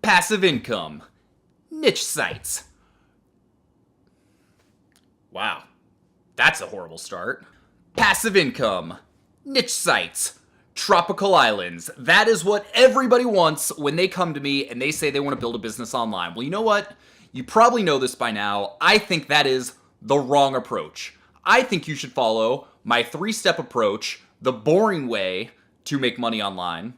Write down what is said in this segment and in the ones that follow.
passive income, niche sites. Wow, that's a horrible start. Passive income, niche sites, tropical islands. That is what everybody wants when they come to me and they say they want to build a business online. Well, you know what? You probably know this by now. I think that is the wrong approach. I think you should follow my 3-step approach, the boring way to make money online.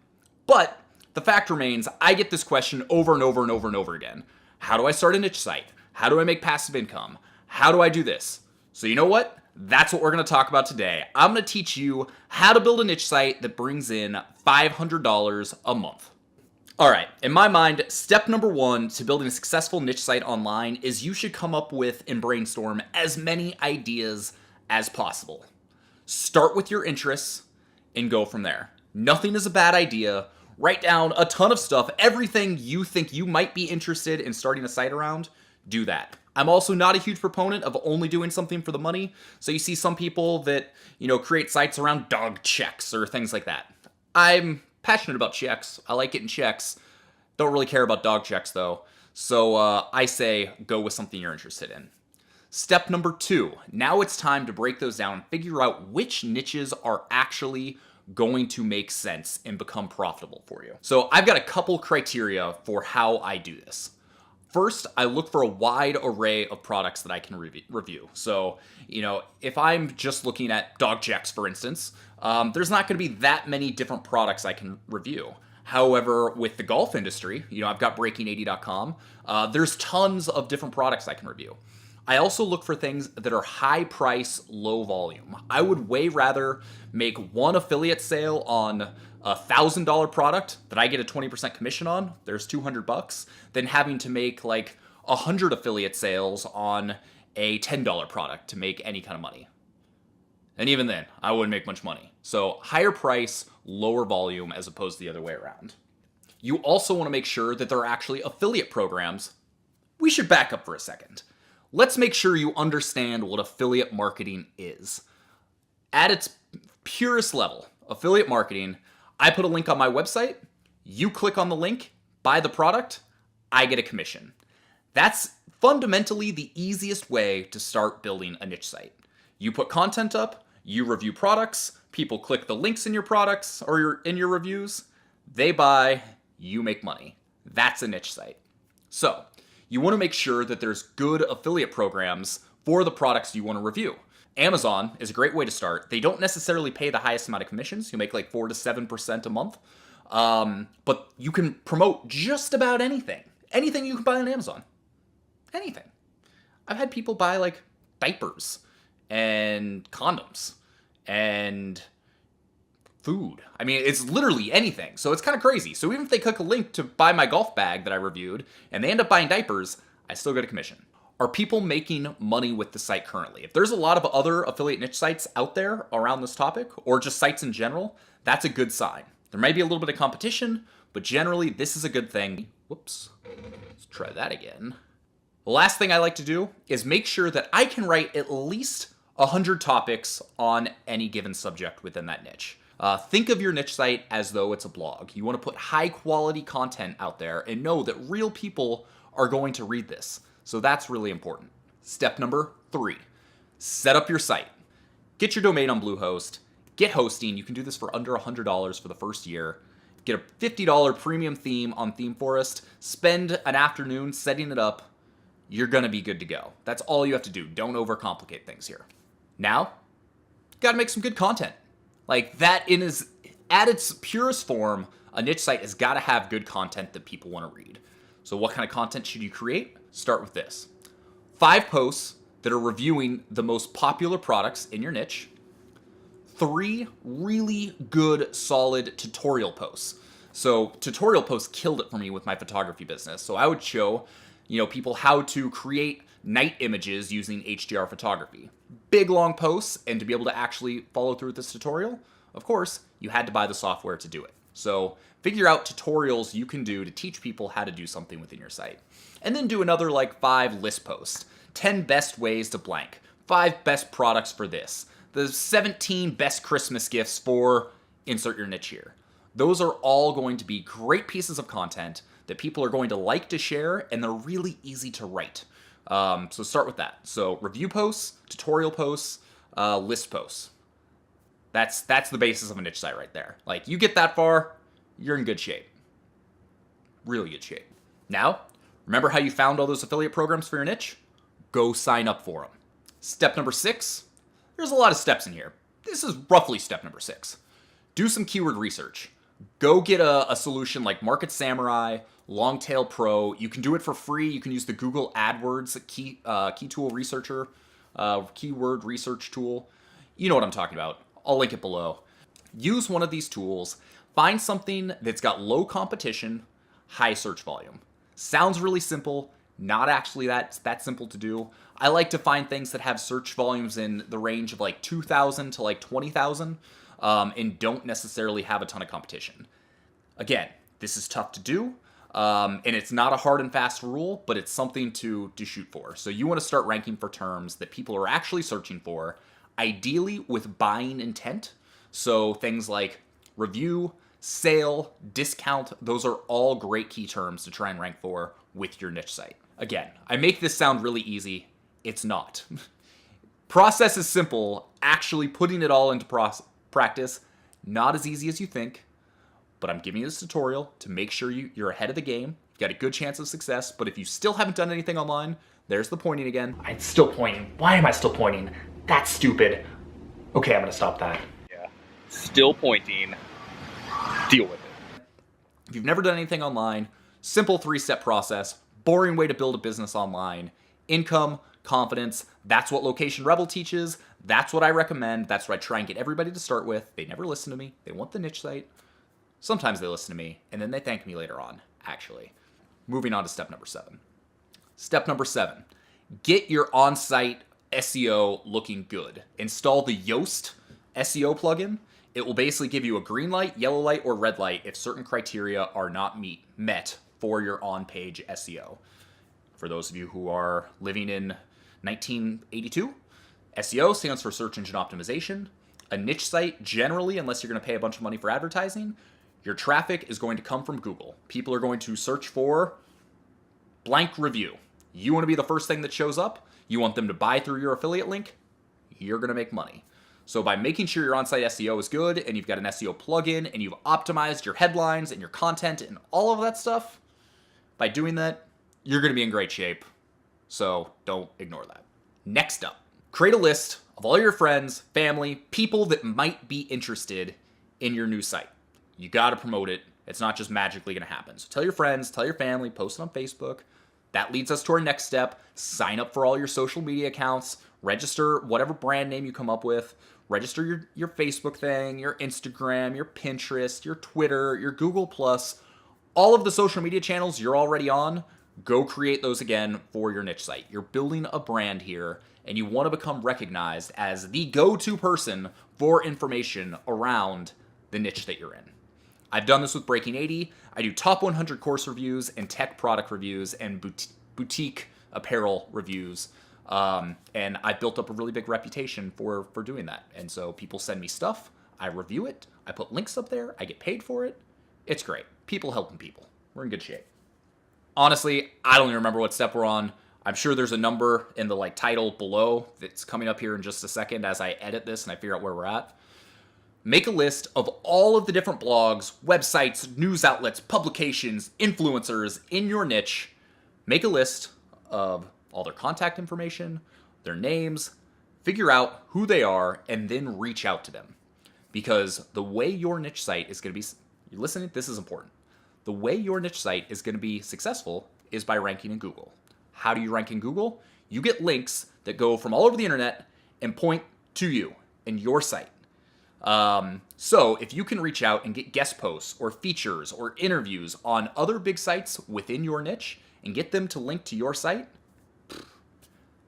But the fact remains, I get this question over and over and over and over again. How do I start a niche site? How do I make passive income? How do I do this? So you know what? That's what we're going to talk about today. I'm going to teach you how to build a niche site that brings in $500 a month. All right, in my mind, step number 1 to building a successful niche site online is you should come up with and brainstorm as many ideas as possible. Start with your interests and go from there. Nothing is a bad idea. Write down a ton of stuff, everything you think you might be interested in starting a site around, do that. I'm also not a huge proponent of only doing something for the money. So you see some people that, create sites around dog checks or things like that. I'm passionate about checks. I like getting checks. Don't really care about dog checks though. So I say go with something you're interested in. Step number 2. Now it's time to break those down and figure out which niches are actually going to make sense and become profitable for you. So I've got a couple criteria for how I do this. First, I look for a wide array of products that I can review. So, if I'm just looking at dog checks, for instance, there's not going to be that many different products I can review. However, with the golf industry, I've got breaking80.com. There's tons of different products I can review. I also look for things that are high price, low volume. I would way rather make one affiliate sale on a $1,000 product that I get a 20% commission on, there's $200, than having to make like 100 affiliate sales on a $10 product to make any kind of money. And even then, I wouldn't make much money. So higher price, lower volume as opposed to the other way around. You also want to make sure that there are actually affiliate programs. We should back up for a second. Let's make sure you understand what affiliate marketing is. At its purest level, affiliate marketing, I put a link on my website, you click on the link, buy the product, I get a commission. That's fundamentally the easiest way to start building a niche site. You put content up, you review products, people click the links in your products or in your reviews, they buy, you make money. That's a niche site. So, you want to make sure that there's good affiliate programs for the products you want to review. Amazon is a great way to start. They don't necessarily pay the highest amount of commissions. You make like 4 to 7% a month. But you can promote just about anything. Anything you can buy on Amazon. Anything. I've had people buy like diapers and condoms and food. I mean, it's literally anything. So it's kind of crazy. So even if they click a link to buy my golf bag that I reviewed and they end up buying diapers, I still get a commission. Are people making money with the site currently? If there's a lot of other affiliate niche sites out there around this topic, or just sites in general, that's a good sign. There might be a little bit of competition, but generally this is a good thing. Whoops, let's try that again. The last thing I like to do is make sure that I can write at least 100 topics on any given subject within that niche. Think of your niche site as though it's a blog. You want to put high quality content out there and know that real people are going to read this. So that's really important. Step number 3, set up your site. Get your domain on Bluehost, get hosting. You can do this for under $100 for the first year. Get a $50 premium theme on ThemeForest, spend an afternoon setting it up. You're gonna be good to go. That's all you have to do. Don't overcomplicate things here. Now, gotta make some good content. Like that at its purest form, a niche site has gotta have good content that people wanna read. So what kind of content should you create? Start with this. 5 posts that are reviewing the most popular products in your niche. 3 really good, solid tutorial posts. So tutorial posts killed it for me with my photography business. So I would show, people how to create night images using HDR photography. Big long posts, and to be able to actually follow through with this tutorial, of course, you had to buy the software to do it. So figure out tutorials you can do to teach people how to do something within your site. And then do another 5 list posts. 10 best ways to blank. 5 best products for this. The 17 best Christmas gifts for insert your niche here. Those are all going to be great pieces of content that people are going to like to share, and they're really easy to write. So start with that. So review posts, tutorial posts, list posts. That's the basis of a niche site right there. Like, you get that far, you're in good shape. Really good shape. Now, remember how you found all those affiliate programs for your niche? Go sign up for them. Step number 6. There's a lot of steps in here. This is roughly step number 6. Do some keyword research. Go get a solution like Market Samurai, Longtail Pro. You can do it for free. You can use the Google AdWords key tool researcher, keyword research tool. You know what I'm talking about. I'll link it below. Use one of these tools. Find something that's got low competition, high search volume. Sounds really simple. Not actually that simple to do. I like to find things that have search volumes in the range of like 2,000 to like 20,000 and don't necessarily have a ton of competition. Again, this is tough to do, and it's not a hard and fast rule, but it's something to shoot for. So you want to start ranking for terms that people are actually searching for, ideally with buying intent. So things like review, sale, discount, those are all great key terms to try and rank for with your niche site. Again, I make this sound really easy. It's not. Process is simple. Actually putting it all into practice, not as easy as you think, but I'm giving you this tutorial to make sure you're ahead of the game. You've got a good chance of success, but if you still haven't done anything online, there's the pointing again. I'm still pointing. Why am I still pointing? That's stupid. Okay, I'm gonna stop that. Yeah, still pointing. Deal with it. If you've never done anything online, simple 3-step process, boring way to build a business online. Income, confidence, that's what Location Rebel teaches. That's what I recommend. That's what I try and get everybody to start with. They never listen to me. They want the niche site. Sometimes they listen to me, and then they thank me later on, actually. Moving on to step number 7. Step number 7, get your on-site SEO looking good. Install the Yoast SEO plugin. It will basically give you a green light, yellow light, or red light if certain criteria are not met for your on-page SEO. For those of you who are living in 1982, SEO stands for search engine optimization. A niche site, generally, unless you're going to pay a bunch of money for advertising, your traffic is going to come from Google. People are going to search for blank review. You want to be the first thing that shows up. You want them to buy through your affiliate link. You're going to make money. So by making sure your on-site SEO is good and you've got an SEO plugin and you've optimized your headlines and your content and all of that stuff, by doing that, you're going to be in great shape. So don't ignore that. Next up, create a list of all your friends, family, people that might be interested in your new site. You got to promote it. It's not just magically going to happen. So tell your friends, tell your family, post it on Facebook. That leads us to our next step. Sign up for all your social media accounts. Register whatever brand name you come up with. Register your Facebook thing, your Instagram, your Pinterest, your Twitter, your Google+. All of the social media channels you're already on, go create those again for your niche site. You're building a brand here, and you want to become recognized as the go-to person for information around the niche that you're in. I've done this with Breaking 80. I do top 100 course reviews and tech product reviews and boutique apparel reviews. And I built up a really big reputation for doing that. And so people send me stuff, I review it, I put links up there, I get paid for it. It's great. People helping people. We're in good shape. Honestly, I don't even remember what step we're on. I'm sure there's a number in the title below that's coming up here in just a second as I edit this and I figure out where we're at. Make a list of all of the different blogs, websites, news outlets, publications, influencers in your niche. Make a list of all their contact information, their names, figure out who they are, and then reach out to them. Because the way your niche site is going to be, you're listening, this is important. The way your niche site is going to be successful is by ranking in Google. How do you rank in Google? You get links that go from all over the internet and point to you and your site. So if you can reach out and get guest posts or features or interviews on other big sites within your niche and get them to link to your site,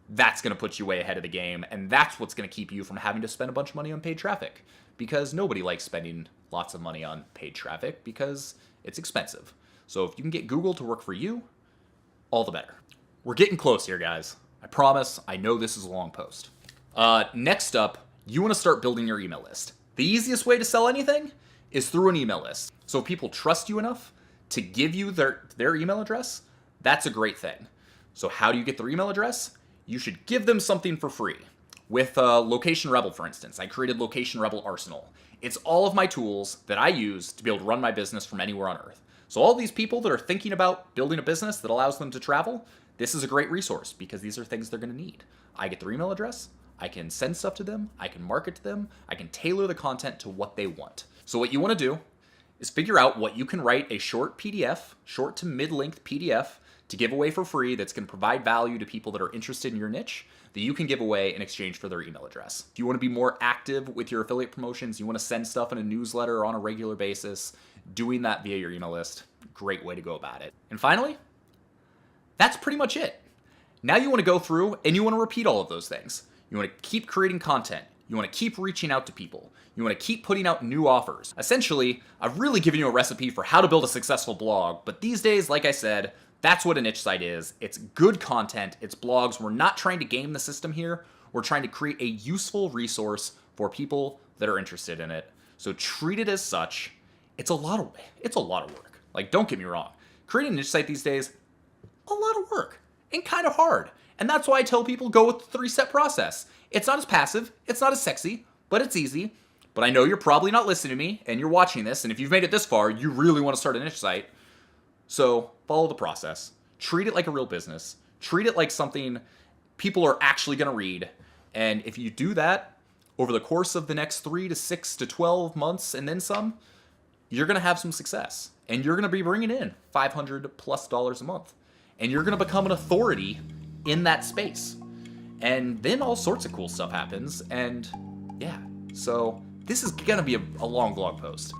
that's going to put you way ahead of the game. And that's what's going to keep you from having to spend a bunch of money on paid traffic, because nobody likes spending lots of money on paid traffic because it's expensive. So if you can get Google to work for you, all the better. We're getting close here, guys. I promise. I know this is a long post. Next up, you want to start building your email list. The easiest way to sell anything is through an email list. So if people trust you enough to give you their email address, that's a great thing. So how do you get their email address? You should give them something for free. With Location Rebel, for instance, I created Location Rebel Arsenal. It's all of my tools that I use to be able to run my business from anywhere on Earth. So all these people that are thinking about building a business that allows them to travel, this is a great resource because these are things they're going to need. I get their email address, I can send stuff to them, I can market to them, I can tailor the content to what they want. So what you want to do is figure out what you can write a short PDF, short to mid-length PDF, to give away for free that's going to provide value to people that are interested in your niche that you can give away in exchange for their email address. If you want to be more active with your affiliate promotions, you want to send stuff in a newsletter on a regular basis, doing that via your email list, great way to go about it. And finally, that's pretty much it. Now you want to go through and you want to repeat all of those things. You want to keep creating content. You want to keep reaching out to people. You want to keep putting out new offers. Essentially, I've really given you a recipe for how to build a successful blog, but these days, like I said, that's what a niche site is. It's good content, it's blogs. We're not trying to game the system here. We're trying to create a useful resource for people that are interested in it. So treat it as such. It's a lot of work. Like, don't get me wrong. Creating a niche site these days, a lot of work and kind of hard. And that's why I tell people go with the 3-step process. It's not as passive, it's not as sexy, but it's easy. But I know you're probably not listening to me and you're watching this, and if you've made it this far, you really want to start a niche site. So follow the process. Treat it like a real business. Treat it like something people are actually going to read. And if you do that over the course of the next 3 to 6 to 12 months and then some, you're going to have some success. And you're going to be bringing in $500+ a month. And you're going to become an authority in that space. And then all sorts of cool stuff happens. And yeah, so this is going to be a long blog post.